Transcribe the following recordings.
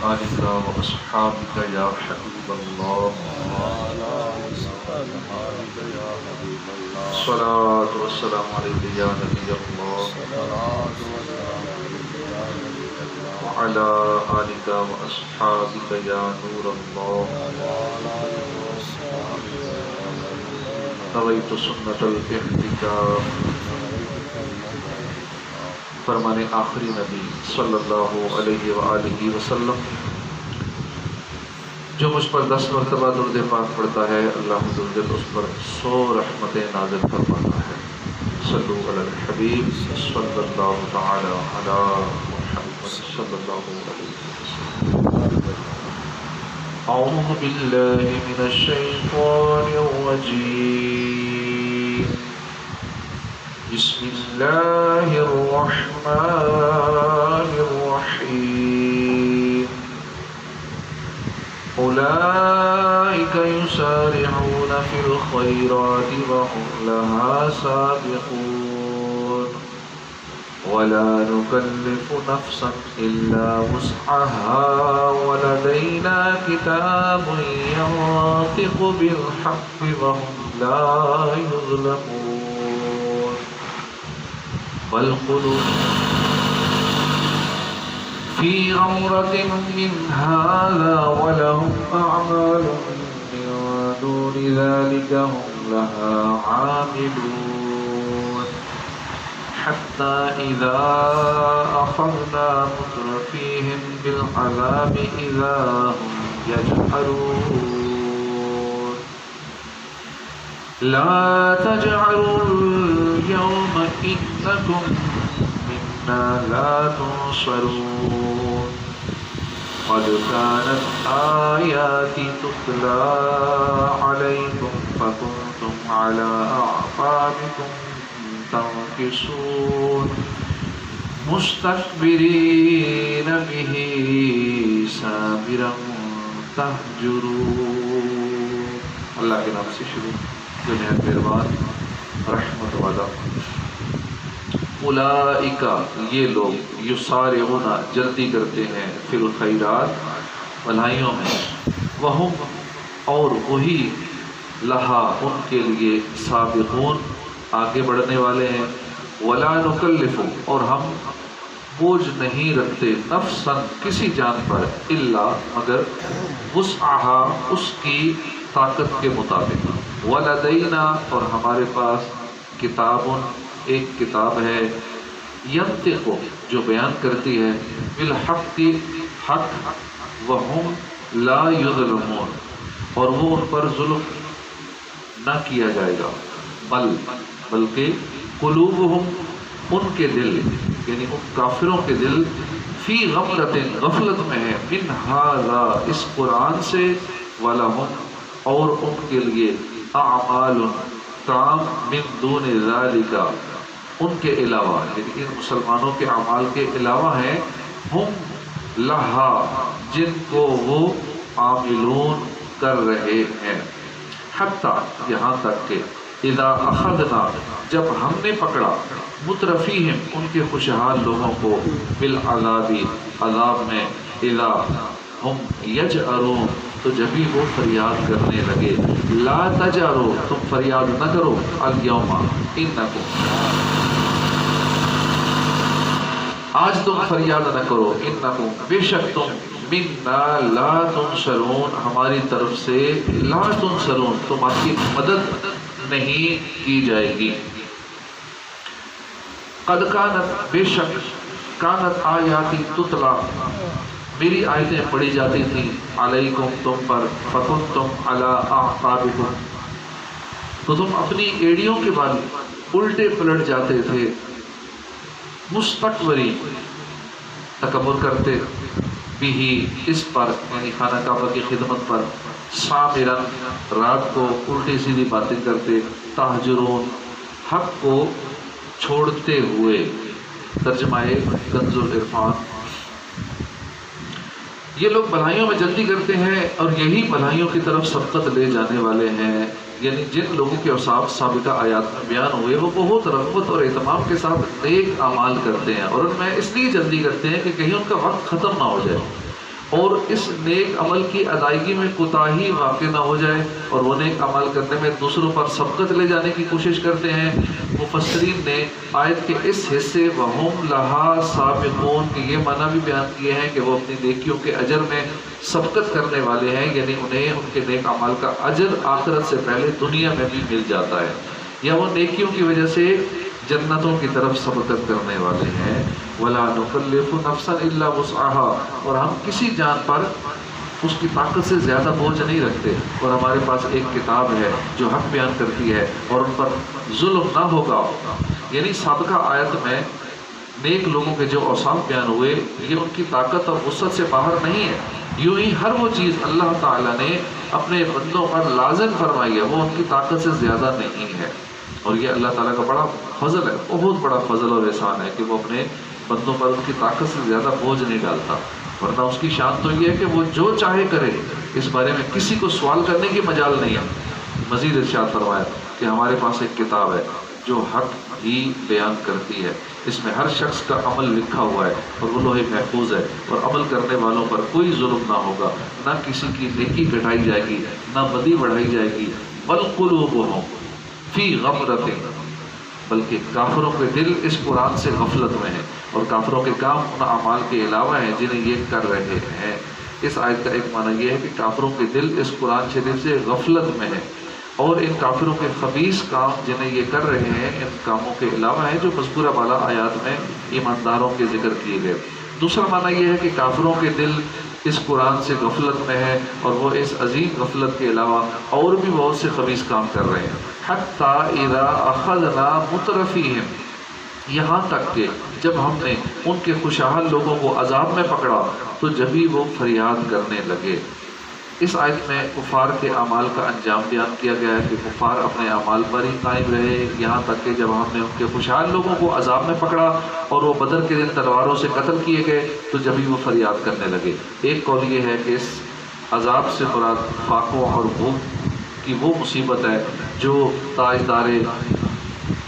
آلك وأصحابك يا حبيب الله الصلاة والسلام عليك يا نبي الله وعلى آلك وأصحابك يا نور الله نويت سنة الاحتكاف فرمان آخری نبی صلی اللہ علیہ وآلہ وسلم جو مجھ پر 10 مرتبہ درود پاک پڑھتا ہے اللہ عزوجل اس پر 100 رحمتیں نازل فرماتا ہے. صلو علی الحبیب صلی اللہ تعالی علی محمد صلی اللہ علیہ وسلم. اعوذ باللہ من الشیطان الرجیم. بسم اللہ الرحمن الرحیم. أولئك يسارعون في الخيرات وهم لها سابقون ولا نكلف نفسا إلا وسعها ولدينا كتاب ينطق بالحق وهم لا يظلمون. بل قلوب في غمرة من هذا ولهم أعمال من دون ذلك هم لها عاملون. حتى إذا أخذنا مترفيهم بالعذاب إذا هم يجأرون. لا تجعلوا اليوم إنكم لا تنصرون. قد كانت آياتي تتلى عليكم فكنتم على أعقابكم تنكصون مستكبرين به سامرا تهجرون. اللہ کے نام سے شروع جو نہایت مہربان رحمت والا. اولئک یہ لوگ یسارعون جلدی کرتے ہیں فی الخیرات بھلائیوں میں وہم اور وہی لہا ان کے لیے سابقون آگے بڑھنے والے ہیں. ولا نکلف اور ہم بوجھ نہیں رکھتے نفسا کسی جان پر الا مگر وسعها اس کی طاقت کے مطابق. ولدینا اور ہمارے پاس کتاب ایک کتاب ہے ینطق جو بیان کرتی ہے بالحق کی حق وہم لا یظلمون اور وہ ان پر ظلم نہ کیا جائے گا. بلکہ قلوبہم ان کے دل یعنی ان کافروں کے دل فی غفلت غفلت میں ہے من ھذا اس قرآن سے ولہم اور ان کے لیے اعمال کام من دون ذالک ان کے علاوہ یعنی ان مسلمانوں کے اعمال کے علاوہ ہیں ہم لہا جن کو وہ عاملون کر رہے ہیں. حتیٰ یہاں تک کہ اذا اخذنا جب ہم نے پکڑا مترفیہم ان کے خوشحال لوگوں کو بالعذاب عذاب میں اذا ہم یجأرون تو جبھی وہ فریاد کرنے لگے. لا تجارو تم فریاد نہ کرو اليوم انکم آج تم فریاد نہ کرو انکم بے شک تم منا لا تنصرون ہماری طرف سے لا تنصرون تمہاری مدد نہیں کی جائے گی. قد کانت بے شک کانت آیاتی تتلا میری آیتیں پڑھی جاتی تھیں علیکم تم پر فکنتم علی اعقابکم تو تم اپنی ایڑیوں کے بال الٹے پلٹ جاتے تھے. مستکبری تکبر کرتے بھی اس پر یعنی خانہ کعبہ کی خدمت پر. سامرا رات کو الٹی سیدھی باتیں کرتے. تہجرون حق کو چھوڑتے ہوئے. ترجمہ کنز العرفان. یہ لوگ بھلائیوں میں جلدی کرتے ہیں اور یہی بھلائیوں کی طرف سبقت لے جانے والے ہیں. یعنی جن لوگوں کے اوصاف سابقہ آیات میں بیان ہوئے وہ بہت رغبت اور اہتمام کے ساتھ نیک اعمال کرتے ہیں اور ان میں اس لیے جلدی کرتے ہیں کہ کہیں ان کا وقت ختم نہ ہو جائے. اور اس نیک عمل کی ادائیگی میں کوتاہی واقع نہ ہو جائے اور وہ نیک عمل کرنے میں دوسروں پر سبقت لے جانے کی کوشش کرتے ہیں۔ مفسرین نے آیت کے اس حصے وَهُمْ لَهَا سَابِقُونَ کے یہ معنی بھی بیان کیے ہیں کہ وہ اپنی نیکیوں کے اجر میں سبقت کرنے والے ہیں، یعنی انہیں ان کے نیک اعمال کا اجر آخرت سے پہلے دنیا میں بھی مل جاتا ہے، یا وہ نیکیوں کی وجہ سے جنتوں کی طرف سبقت کرنے والے ہیں۔ وَلَا نُكَلِّفُ نَفْسًا إِلَّا وُسْعَهَا، اور ہم کسی جان پر اس کی طاقت سے زیادہ بوجھ نہیں رکھتے، اور ہمارے پاس ایک کتاب ہے جو حق بیان کرتی ہے اور ان پر ظلم نہ ہوگا۔ یعنی سابقہ آیت میں نیک لوگوں کے جو اوصاف بیان ہوئے یہ ان کی طاقت اور وسعت سے باہر نہیں ہے، یوں ہی ہر وہ چیز اللہ تعالیٰ نے اپنے بندوں پر لازم فرمائی ہے وہ ان کی طاقت سے زیادہ نہیں ہے، اور یہ اللہ تعالیٰ کا بڑا فضل ہے، بہت بڑا فضل اور احسان ہے کہ وہ اپنے بندوں پر ان کی طاقت سے زیادہ بوجھ نہیں ڈالتا، ورنہ اس کی شان تو یہ ہے کہ وہ جو چاہے کرے، اس بارے میں کسی کو سوال کرنے کی مجال نہیں ہے۔ مزید ارشاد فرمایا کہ ہمارے پاس ایک کتاب ہے جو حق ہی بیان کرتی ہے، اس میں ہر شخص کا عمل لکھا ہوا ہے اور وہ لوح محفوظ ہے، اور عمل کرنے والوں پر کوئی ظلم نہ ہوگا، نہ کسی کی نیکی گھٹائی جائے گی نہ بدی بڑھائی جائے گی۔ بل قلوبہم فی غمرۃ، بلکہ کافروں کے دل اس قرآن سے غفلت میں ہیں، اور کافروں کے کام ان اعمال کے علاوہ ہیں جنہیں یہ کر رہے ہیں۔ اس آیت کا ایک معنی یہ ہے کہ کافروں کے دل اس قرآن شریف سے غفلت میں ہیں، اور ان کافروں کے خبیث کام جنہیں یہ کر رہے ہیں ان کاموں کے علاوہ ہیں جو مذکورہ بالا آیات میں ایمانداروں کے ذکر کیے گئے۔ دوسرا معنی یہ ہے کہ کافروں کے دل اس قرآن سے غفلت میں ہے، اور وہ اس عظیم غفلت کے علاوہ اور بھی بہت سے خبیث کام کر رہے ہیں۔ حتیٰ اذا اخذنا مترفیہم، یہاں تک کہ جب ہم نے ان کے خوشحال لوگوں کو عذاب میں پکڑا تو جبھی وہ فریاد کرنے لگے۔ اس آیت میں کفار کے اعمال کا انجام بیان کیا گیا ہے کہ کفار اپنے اعمال پر ہی قائم رہے، یہاں تک کہ جب ہم نے ان کے خوشحال لوگوں کو عذاب میں پکڑا اور وہ بدر کے دن تلواروں سے قتل کیے گئے تو جبھی وہ فریاد کرنے لگے۔ ایک قول یہ ہے کہ اس عذاب سے مراد فاقوں اور بھوک کی وہ مصیبت ہے جو تاجدار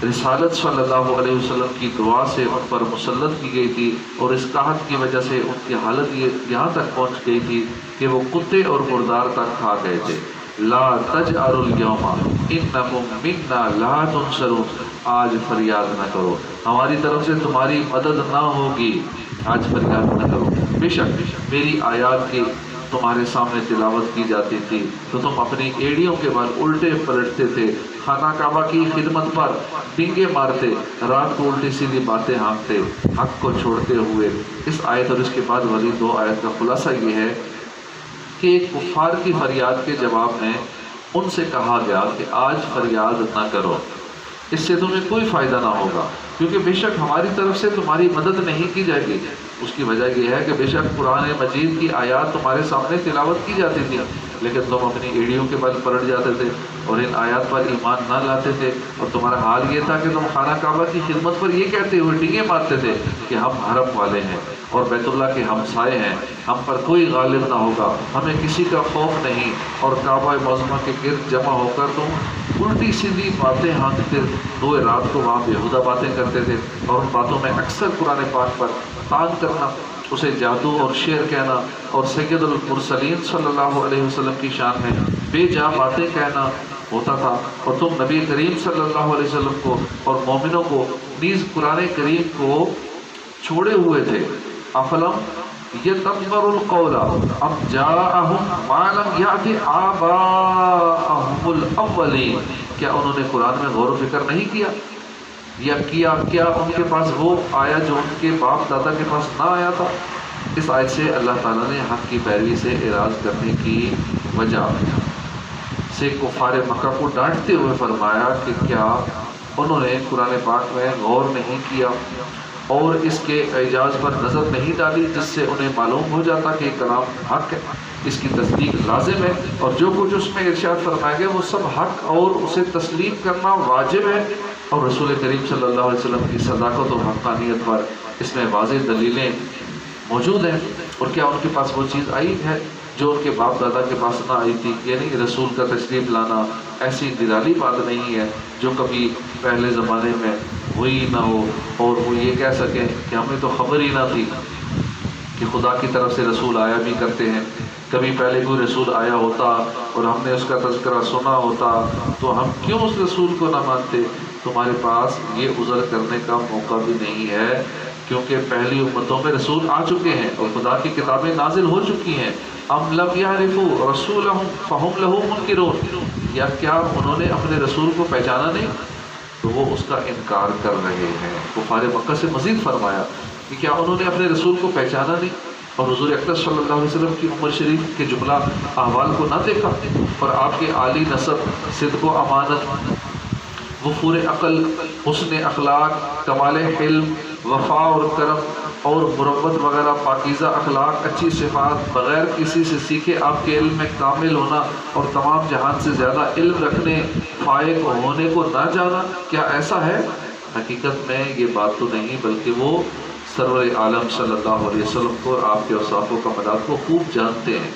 رسالت صلی اللہ علیہ وسلم کی دعا سے ان پر مسلط کی گئی تھی، اور اس قحط کی وجہ سے ان کی حالت یہاں تک پہنچ گئی تھی کہ وہ کتے اور مردار تک کھا گئے تھے۔ لا تجأروا اليوم انکم منا لا تنصرون، آج فریاد نہ کرو، ہماری طرف سے تمہاری مدد نہ ہوگی، آج فریاد نہ کرو۔ بے شک میری آیات کی تمہارے سامنے تلاوت کی جاتی تھی تو تم اپنی ایڑیوں کے بل الٹے پلٹتے تھے، خانہ کعبہ کی خدمت پر ڈینگے مارتے، رات کو الٹی سیدھی باتیں ہانکتے، حق کو چھوڑتے ہوئے۔ اس آیت اور اس کے بعد والی دو آیت کا خلاصہ یہ ہے کہ کفار کی فریاد کے جواب میں ان سے کہا گیا کہ آج فریاد نہ کرو، اس سے تمہیں کوئی فائدہ نہ ہوگا، کیونکہ بے شک ہماری طرف سے تمہاری مدد نہیں کی جائے گی۔ اس کی وجہ یہ ہے کہ بے شک قرآن مجید کی آیات تمہارے سامنے تلاوت کی جاتی تھی، لیکن تم اپنی ایڑیوں کے بل پلٹ جاتے تھے اور ان آیات پر ایمان نہ لاتے تھے، اور تمہارا حال یہ تھا کہ تم خانہ کعبہ کی خدمت پر یہ کہتے ہوئے ڈینگے مارتے تھے کہ ہم حرم والے ہیں اور بیت اللہ کے ہمسائے ہیں، ہم پر کوئی غالب نہ ہوگا، ہمیں کسی کا خوف نہیں، اور کعبہ معظمہ کے گرد جمع ہو کر تم الٹی سیدھی باتیں ہانکتے ہوئے رات کو وہاں بےہودہ باتیں کرتے تھے، اور ان باتوں میں اکثر قرآن پاک پر تان کرنا، اسے جادو اور شعر کہنا، اور سید المرسلین صلی اللہ علیہ وسلم کی شان میں بے جا باتیں کہنا ہوتا تھا، اور تم نبی کریم صلی اللہ علیہ وسلم کو اور مومنوں کو نیز قرآن کریم کو چھوڑے ہوئے تھے۔ افلم یتبر القول ام جاءہم ما لم یأت آباءہم الاولین، کیا انہوں نے قرآن میں غور و فکر نہیں کیا، یا کیا ان کے پاس وہ آیا جو ان کے باپ دادا کے پاس نہ آیا تھا؟ اس آیت سے اللہ تعالیٰ نے حق کی پیروی سے اعراض کرنے کی وجہ سے کفار مکہ کو ڈانٹتے ہوئے فرمایا کہ کیا انہوں نے قرآن پاک میں غور نہیں کیا اور اس کے اعجاز پر نظر نہیں ڈالی، جس سے انہیں معلوم ہو جاتا کہ یہ کلام حق ہے، اس کی تصدیق لازم ہے، اور جو کچھ اس میں ارشاد فرمایا گیا وہ سب حق اور اسے تسلیم کرنا واجب ہے، اور رسول کریم صلی اللہ علیہ وسلم کی صداقت اور حقانیت پر اس میں واضح دلیلیں موجود ہیں۔ اور کیا ان کے پاس وہ چیز آئی ہے جو ان کے باپ دادا کے پاس نہ آئی تھی؟ یعنی رسول کا تشریف لانا ایسی نرالی بات نہیں ہے جو کبھی پہلے زمانے میں ہوئی نہ ہو، اور وہ یہ کہہ سکیں کہ ہمیں تو خبر ہی نہ تھی کہ خدا کی طرف سے رسول آیا بھی کرتے ہیں. کبھی پہلے کوئی رسول آیا ہوتا اور ہم نے اس کا تذکرہ سنا ہوتا تو ہم کیوں اس رسول کو نہ مانتے؟ تمہارے پاس یہ عذر کرنے کا موقع بھی نہیں ہے، کیونکہ پہلی امتوں میں رسول آ چکے ہیں اور خدا کی کتابیں نازل ہو چکی ہیں. ام لم یعرفوا رسولہم فہم لہ منکرون، یا کیا انہوں نے اپنے رسول کو پہچانا نہیں تو وہ اس کا انکار کر رہے ہیں. کفار مکہ سے مزید فرمایا کہ کیا انہوں نے اپنے رسول کو پہچانا نہیں اور حضور اکرم صلی اللہ علیہ وسلم کی عمر شریف کے جملہ احوال کو نہ دیکھا، اور آپ کے عالی نسب، صدق و امانت، وفور عقل، حسن اخلاق، کمال حلم، وفا اور کرم اور مروت وغیرہ پاکیزہ اخلاق، اچھی صفات، بغیر کسی سے سیکھے آپ کے علم میں کامل ہونا اور تمام جہان سے زیادہ علم رکھنے، فائق ہونے کو نہ جانا، کیا ایسا ہے؟ حقیقت میں یہ بات تو نہیں، بلکہ وہ سرور عالم صلی اللہ علیہ وسلم کو اور آپ کے اوصاف و کمالات کو خوب جانتے ہیں،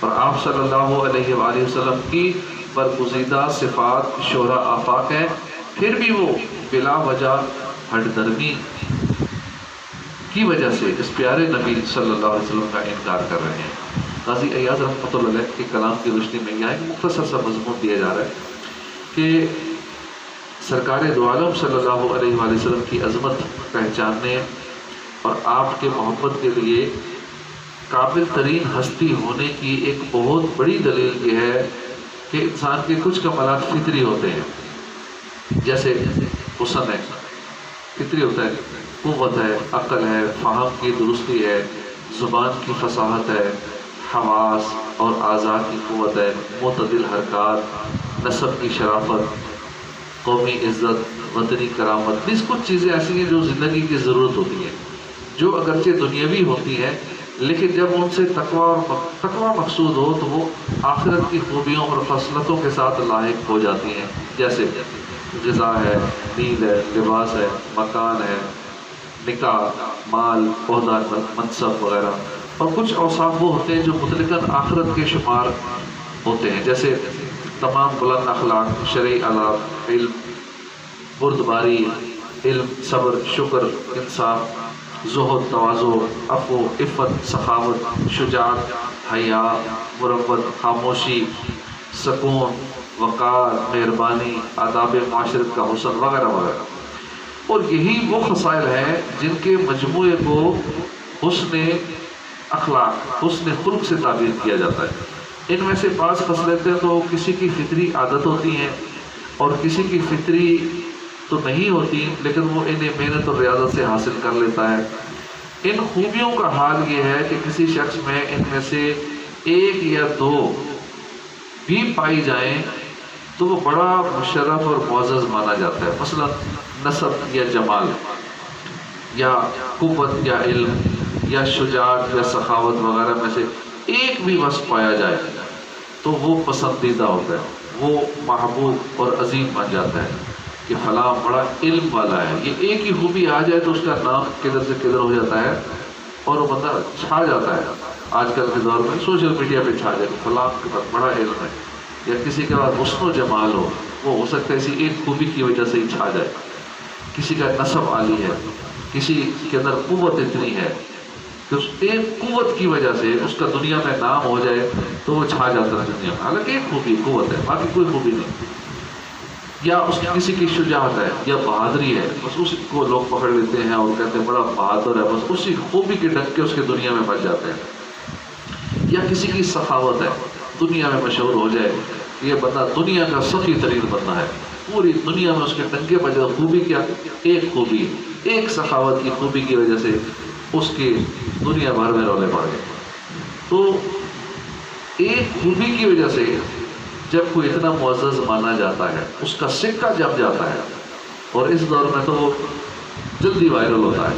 اور آپ صلی اللہ علیہ وآلہ وسلم کی برگزیدہ صفات شہرا آفاق ہیں، پھر بھی وہ بلا وجہ ہٹ درمی کی وجہ سے اس پیارے نبی صلی اللہ علیہ وسلم کا انکار کر رہے ہیں. قاضی ایاز رحمۃ اللہ علیہ کے کلام کی روشنی میں یہاں ایک مختصر سا مضمون دیا جا رہا ہے کہ سرکار دو عالم صلی اللہ علیہ وآلہ وسلم کی عظمت پہچاننے اور آپ کے محبت کے لیے قابل ترین ہستی ہونے کی ایک بہت بڑی دلیل یہ ہے کہ انسان کے کچھ کمالات فطری ہوتے ہیں، جیسے حسن ہے، فطری ہوتا ہے، قوت ہے، عقل ہے، فہم کی درستی ہے، زبان کی فصاحت ہے، حواس اور اعضاء کی قوت ہے، معتدل حرکات، نسب کی شرافت، قومی عزت، وطنی کرامت. اس کچھ چیزیں ایسی ہیں جو زندگی کی ضرورت ہوتی ہیں، جو اگرچہ دنیاوی ہوتی ہیں، لیکن جب ان سے تقویٰ مقصود ہو تو وہ آخرت کی خوبیوں اور خصلتوں کے ساتھ لاحق ہو جاتی ہیں، جیسے غذا ہے، نیند ہے، لباس ہے، مکان ہے، نکاح، مال، عہدہ، منصب وغیرہ. اور کچھ اوصاف وہ ہوتے ہیں جو مطلقاً آخرت کے شمار ہوتے ہیں، جیسے تمام بلند اخلاق، شرعی آداب، علم، بردباری، علم، صبر، شکر، انصاف، زہد، تواضع، عفو، عفت، سخاوت، شجاعت، حیا، مروت، خاموشی، سکون، وقار، مہربانی، آداب معاشرت کا حسن وغیرہ وغیرہ. اور یہی وہ خصائل ہیں جن کے مجموعے کو حسن اخلاق، حسن خلق سے تعبیر کیا جاتا ہے. ان میں سے بعض خصلتیں تو کسی کی فطری عادت ہوتی ہیں اور کسی کی فطری تو نہیں ہوتی، لیکن وہ انہیں محنت اور ریاضت سے حاصل کر لیتا ہے. ان خوبیوں کا حال یہ ہے کہ کسی شخص میں ان میں سے ایک یا دو بھی پائی جائیں تو وہ بڑا مشرف اور معزز مانا جاتا ہے. مثلا نسب یا جمال یا قوت یا علم یا شجاعت یا سخاوت وغیرہ میں سے ایک بھی وصف پایا جائے تو وہ پسندیدہ ہوتا ہے، وہ محبوب اور عظیم بن جاتا ہے کہ فلاں بڑا علم والا ہے. یہ ایک ہی خوبی آ جائے تو اس کا نام کدھر سے کدھر ہو جاتا ہے اور وہ بندہ چھا جاتا ہے. آج کل کے دور میں سوشل میڈیا پہ چھا جائے کہ فلاں کے پاس بڑا علم ہے، یا کسی کے پاس حسن و جمال وہ ہو سکتا ہے اسی ایک خوبی کی وجہ سے ہی چھا جائے. کسی کا نسب عالی ہے، کسی کے اندر قوت اتنی ہے کہ اس ایک قوت کی وجہ سے اس کا دنیا میں نام ہو جائے تو وہ چھا جاتا ہے دنیا میں. حالانکہ ایک خوبی قوت ہے، باقی کوئی خوبی نہیں. یا اس کی کسی کی شجاعت ہے یا بہادری ہے، بس اس کو لوگ پکڑ لیتے ہیں اور کہتے ہیں بڑا بہادر ہے، بس اسی خوبی کے ڈنکے اس کے دنیا میں بچ جاتے ہیں. یا کسی کی سخاوت ہے، دنیا میں مشہور ہو جائے یہ بندہ دنیا کا سخی ترین بندہ ہے، پوری دنیا میں اس کے ڈنکے بچ جائے. خوبی کیا؟ ایک خوبی، ایک سخاوت کی خوبی کی وجہ سے اس کی دنیا بھر میں رولے پڑ گئے. تو ایک خوبی کی وجہ سے جب کوئی اتنا معزز مانا جاتا ہے، اس کا سکہ جم جاتا ہے، اور اس دور میں تو وہ جلدی وائرل ہوتا ہے،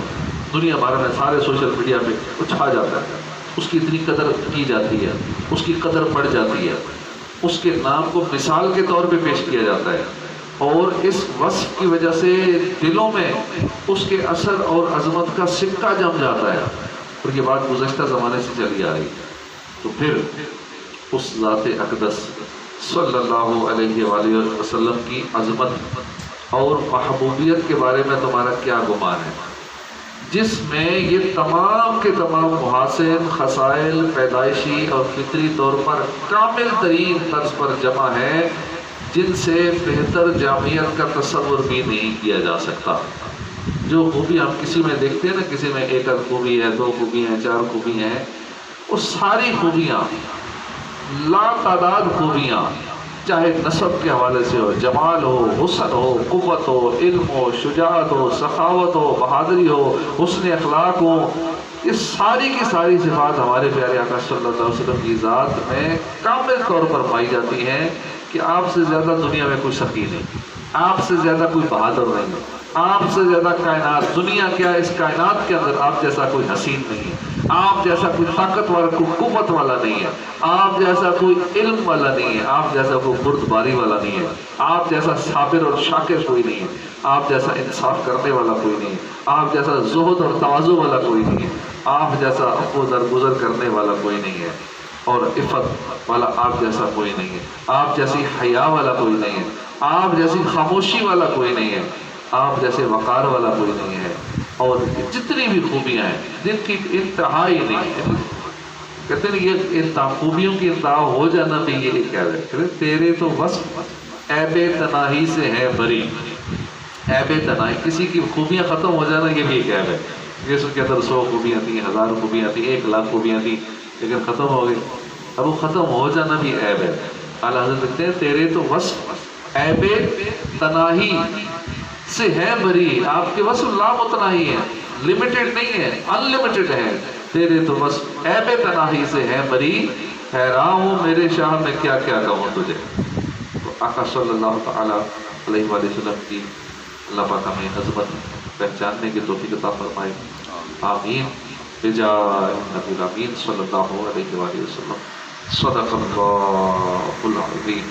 دنیا بھر میں سارے سوشل میڈیا پہ وہ چھا جاتا ہے. اس کی اتنی قدر کی جاتی ہے، اس کی قدر بڑھ جاتی ہے، اس کے نام کو مثال کے طور پہ پیش کیا جاتا ہے، اور اس وصف کی وجہ سے دلوں میں اس کے اثر اور عظمت کا سکہ جم جاتا ہے. اور یہ بات گزشتہ زمانے سے چلی آ رہی. تو پھر اس ذات اقدس صلی اللہ علیہ وآلہ وسلم کی عظمت اور محبوبیت کے بارے میں تمہارا کیا گمان ہے؟ جس میں یہ تمام کے تمام محاسن، خصائل پیدائشی اور فطری طور پر کامل ترین طرز پر جمع ہے، جن سے بہتر جامعیت کا تصور بھی نہیں کیا جا سکتا۔ جو خوبی ہم کسی میں دیکھتے ہیں نا، کسی میں ایک آدھ خوبی ہے، دو خوبی ہیں، چار خوبی ہیں، وہ ساری خوبیاں، لا تعداد خوبیاں، چاہے نسب کے حوالے سے ہو، جمال ہو، حسن ہو، قوت ہو، علم ہو، شجاعت ہو، سخاوت ہو، بہادری ہو، حسن اخلاق ہو، یہ ساری کی ساری صفات ہمارے پیارے آقا صلی اللہ علیہ وسلم کی ذات میں کامل طور پر پائی جاتی ہیں کہ آپ سے زیادہ دنیا میں کوئی سخی نہیں، آپ سے زیادہ کوئی بہادر نہیں، آپ سے زیادہ کائنات، دنیا کیا اس کائنات کے اندر آپ جیسا کوئی حسین نہیں ہے، آپ جیسا کوئی طاقتور، کوئی قوت والا نہیں ہے، آپ جیسا کوئی علم والا نہیں ہے، آپ جیسا کوئی بردباری والا نہیں ہے، آپ جیسا صابر اور شاکر کوئی نہیں ہے، آپ جیسا انصاف کرنے والا کوئی نہیں ہے، آپ جیسا زہد اور تواضع والا کوئی نہیں ہے، آپ جیسا عفو درگزر کرنے والا کوئی نہیں ہے، اور عفت والا آپ جیسا کوئی نہیں ہے، آپ جیسی حیا والا کوئی نہیں ہے، آپ جیسی خاموشی والا کوئی نہیں ہے، آپ جیسے وقار والا کوئی نہیں ہے، اور جتنی بھی خوبیاں ہیں جن کی انتہا ہی نہیں ہے۔ کہتے ہیں یہ خوبیوں کی انتہا ہو جانا بھی یہ کیا ہے، تیرے تو وصف عیب تناہی سے ہے بری، عیب تناہی، کسی کی خوبیاں ختم ہو جانا یہ بھی ایک عیب ہے۔ جس کے اندر 100 خوبیاں تھیں، 1000 خوبیاں تھیں، 1,00,000 خوبیاں تھیں، لیکن ختم ہو گئی، اب وہ ختم ہو جانا بھی عیب ہے۔ اعلیٰ حضرت لکھتے ہیں تیرے تو وصف عیب تناہی سے ہے بری، آپ کے وصف لامتناہی ہے، لمیٹڈ نہیں ہے، ان لمیٹڈ ہے، تیرے تو وصف عیب تناہی سے ہے بری، حیران ہوں میرے شاہ میں کیا کیا کہوں تجھے۔ تو آقا صلی اللہ تعالیٰ علیہ وآلہ وسلم کی اللہ پاک ہمیں عظمت پہچاننے کی توفیق عطا فرمائے، آمین بجاہ نبی الامین صلی اللہ علیہ وآلہ وسلم۔ صدق اللہ العظیم۔